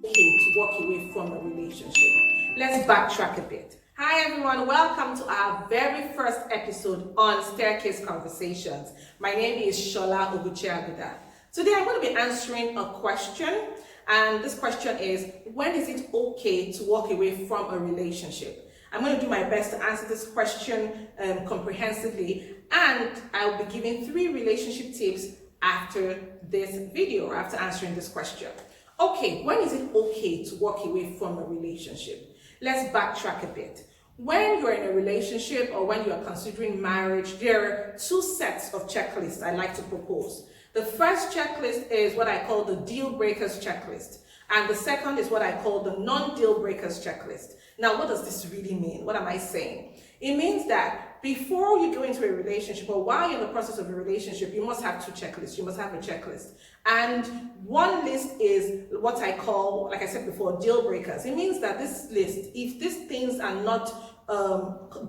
okay to walk away from a relationship. Let's backtrack a bit. Hi everyone, welcome to our very first episode on Staircase Conversations. My name is Shola Oguche-Agudah. Today I'm going to be answering a question, and this question is, when is it okay to walk away from a relationship? I'm going to do my best to answer this question comprehensively, and I'll be giving 3 relationship tips after this video, or after answering this question. Okay, when is it okay to walk away from a relationship? Let's backtrack a bit. When you're in a relationship or when you are considering marriage, there are 2 sets of checklists I like to propose. The first checklist is what I call the deal breakers checklist, and the second is what I call the non-deal breakers checklist. Now, what does this really mean? What am I saying? It means that before you go into a relationship, or while you're in the process of a relationship, you must have 2 checklists. You must have a checklist. And one list is what I call, like I said before, deal breakers. It means that this list, if these things are not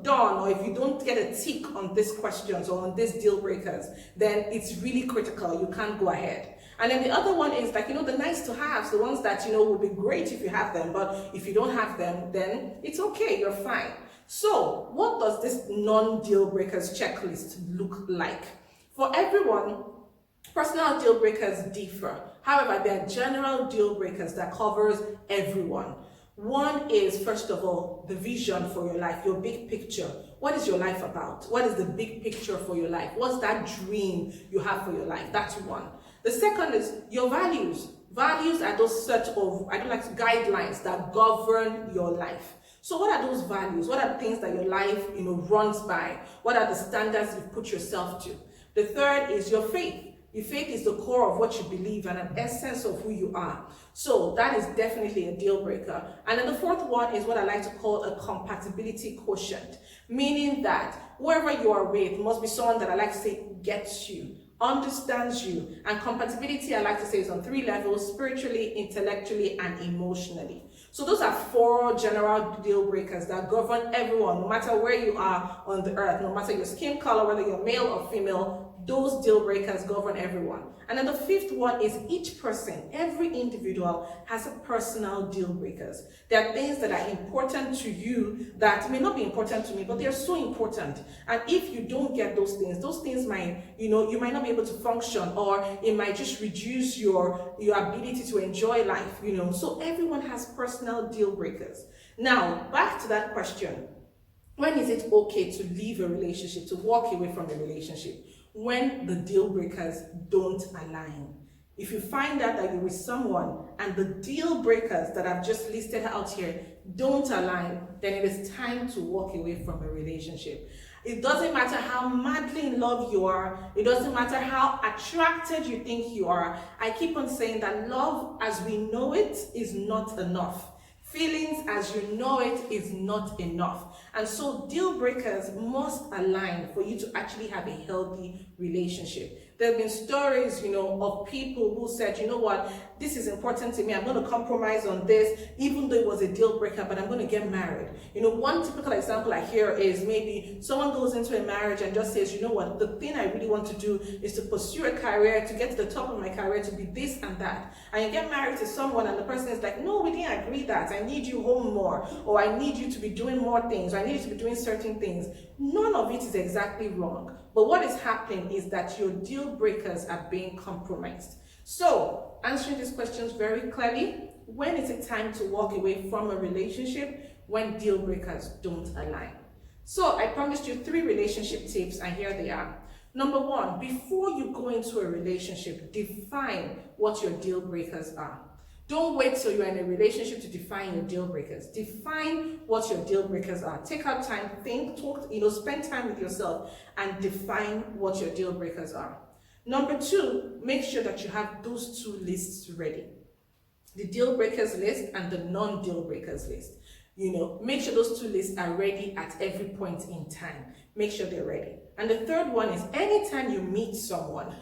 done, or if you don't get a tick on these questions or on these deal breakers, then it's really critical. You can't go ahead. And then the other one is like, the nice to haves, the ones that, will be great if you have them, but if you don't have them, then it's okay, you're fine. So what does this non-deal breakers checklist look like? For everyone, personal deal breakers differ. However, there are general deal breakers that covers everyone. One is, first of all, the vision for your life, your big picture. What is your life about? What is the big picture for your life? What's that dream you have for your life? That's one. The second is your values. Values are those set of, guidelines that govern your life. So what are those values? What are the things that your life, runs by? What are the standards you put yourself to? The third is your faith. Your faith is the core of what you believe and an essence of who you are. So that is definitely a deal breaker. And then the fourth one is what I like to call a compatibility quotient, meaning that whoever you are with must be someone that I like to say gets you, understands you. And compatibility, I like to say, is on 3 levels: spiritually, intellectually, and emotionally. So those are 4 general deal breakers that govern everyone, no matter where you are on the earth, no matter your skin color, whether you're male or female. Those deal breakers govern everyone. And then the 5th one is each person, every individual has a personal deal breakers. There are things that are important to you that may not be important to me, but they're so important. And if you don't get those things might, you might not be able to function, or it might just reduce your ability to enjoy life, So everyone has personal deal breakers. Now, back to that question. When is it okay to leave a relationship, to walk away from a relationship? When the deal breakers don't align. If you find out that you're with someone and the deal breakers that I've just listed out here don't align, then it is time to walk away from a relationship. It doesn't matter how madly in love you are. It doesn't matter how attracted you think you are. I keep on saying that love as we know it is not enough. Feelings as you know it is not enough. And so deal breakers must align for you to actually have a healthy relationship. There have been stories, of people who said, what, this is important to me. I'm going to compromise on this, even though it was a deal breaker, but I'm going to get married. One typical example I hear is maybe someone goes into a marriage and just says, what, the thing I really want to do is to pursue a career, to get to the top of my career, to be this and that. And you get married to someone and the person is like, no, we didn't agree that. I need you home more, or I need you to be doing more things, or I need you to be doing certain things. None of it is exactly wrong. But what is happening is that your deal breakers are being compromised. So, answering these questions very clearly, when is it time to walk away from a relationship? When deal breakers don't align. So, I promised you 3 relationship tips, and here they are. Number 1, before you go into a relationship, define what your deal breakers are. Don't wait till you're in a relationship to define your deal breakers. Define what your deal breakers are. Take out time, think, talk, spend time with yourself and define what your deal breakers are. Number 2, make sure that you have those 2 lists ready. The deal breakers list and the non-deal breakers list. Make sure those 2 lists are ready at every point in time. Make sure they're ready. And the third one is, anytime you meet someone,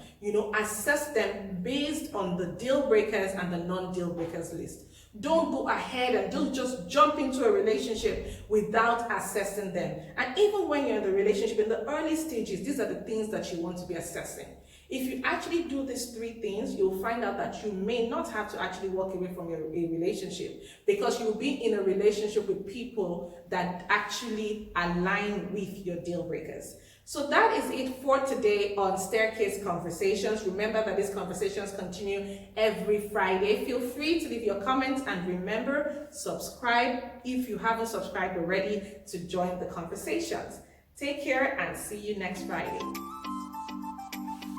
assess them based on the deal breakers and the non-deal breakers list. Don't go ahead and don't just jump into a relationship without assessing them. And even when you're in the relationship, in the early stages, these are the things that you want to be assessing. If you actually do these 3 things, you'll find out that you may not have to actually walk away from a relationship, because you'll be in a relationship with people that actually align with your deal breakers. So that is it for today on Staircase Conversations. Remember that these conversations continue every Friday. Feel free to leave your comments, and remember, subscribe if you haven't subscribed already to join the conversations. Take care and see you next Friday.